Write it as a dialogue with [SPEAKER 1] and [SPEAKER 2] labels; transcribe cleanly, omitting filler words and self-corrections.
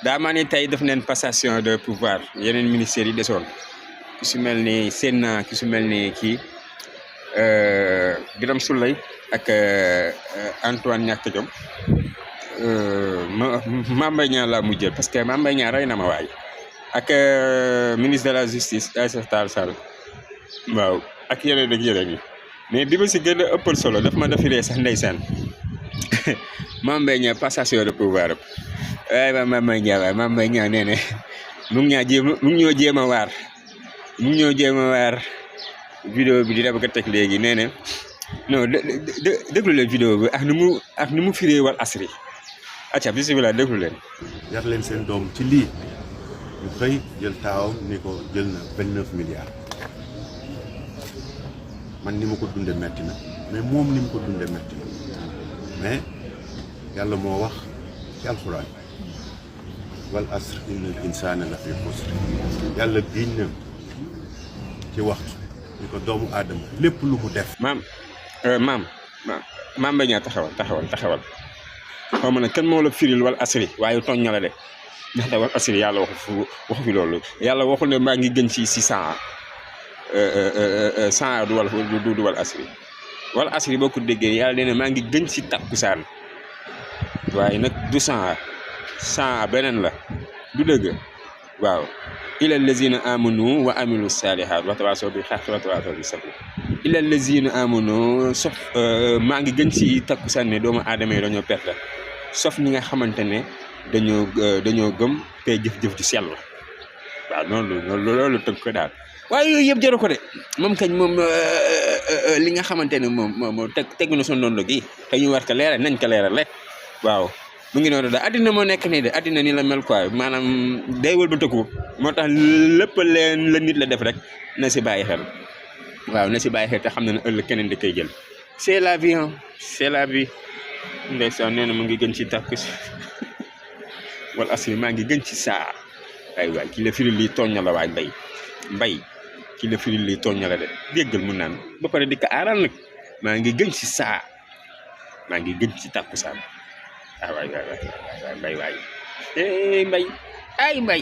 [SPEAKER 1] daa maa ni tey def neen passation de pouvoir yeneen ministères yi desoon ki su mel ni Sénat ki su mel ni kii Birame Souleye ak Antoine ñàkk jom Mame Mbaye Niang laa mujjël parce que Mame Mbaye Niang rey na ma waay ak ministre de la justice Aïssata Tall Sall waaw ak yeneen ak yeneen yi mais bi ma si gën a ëppal solo daf ma defiree sax ndeysaan Mame Mbaye Niang passation de pouvoir waaye Mame Mbaye Niang waaye Mame Mbaye Niang nee ne mu ngi ñoo jéem a waar mu ngi ñoo jéem a waar vidéo bi dina bëgg a teg léegi nee ne non déglu leen vidéo bi ak nu mu firee wal asri acca bisimilah déglu leen.
[SPEAKER 2] yar leen seen doom ci lii ñu xëy jël taawam ni ko jël na 29 milliards man ni ma ko dunde metti na mais moom ni mu ko dunde metti na mais yàlla moo wax ci alxuraan wal asr innal insaana la fi xusr yàlla giñ na ci waxtu ni ko doomu aadama lépp lu mu def.
[SPEAKER 1] Mame Mbaye Niang taxawal xaw ma nag kan moo la firil wal asri waaye tooñ na la de ndax da wal asri yàlla waxu fi loolu yàlla waxul ne maa ngi gën ci 600 du wal asri boo ko déggee yàlla nee na maa ngi gën ci takkusaan waaye nag du 100 beneen la du dëgg waaw illa allazina amanu wa amilu salihat wa tawasaw bil haqqi wa tawasaw bis sabr illa allazina amanu sauf maa ngi gën ci takkusaan ne doomu aadama yi dañoo perte sauf ñi nga xamante ne dañoo gëm te jëf-jëf ju sell waaw loolu tëgg ko daal waaye yooyu yëpp jaru ko de moom kañ moom li nga xamante ne moom tegu na son doon gi te ñu war ko leeral nañ ko leeral rek waaw mu ngi noonu daal addina moo nekk nii de addina ni la mel quoi maanaam day wëlbatiku moo tax lépp leen la nit la def rek na si bàyyi xel waaw na si bàyyi xel te xam na ne ëllëg keneen da koy jël c'est la vie c'est la vie ndeysaan nee na mu ngi gën ci takku wal asri maa ngi gën ci saa waay ki la firil lii tooñ na la waay mbay ki la firil lii tooñ na la de déggal mu naan ba pare di ko aaral nag maa ngi gën ci saa maa ngi gën ci takku saa waay mbay ay mbay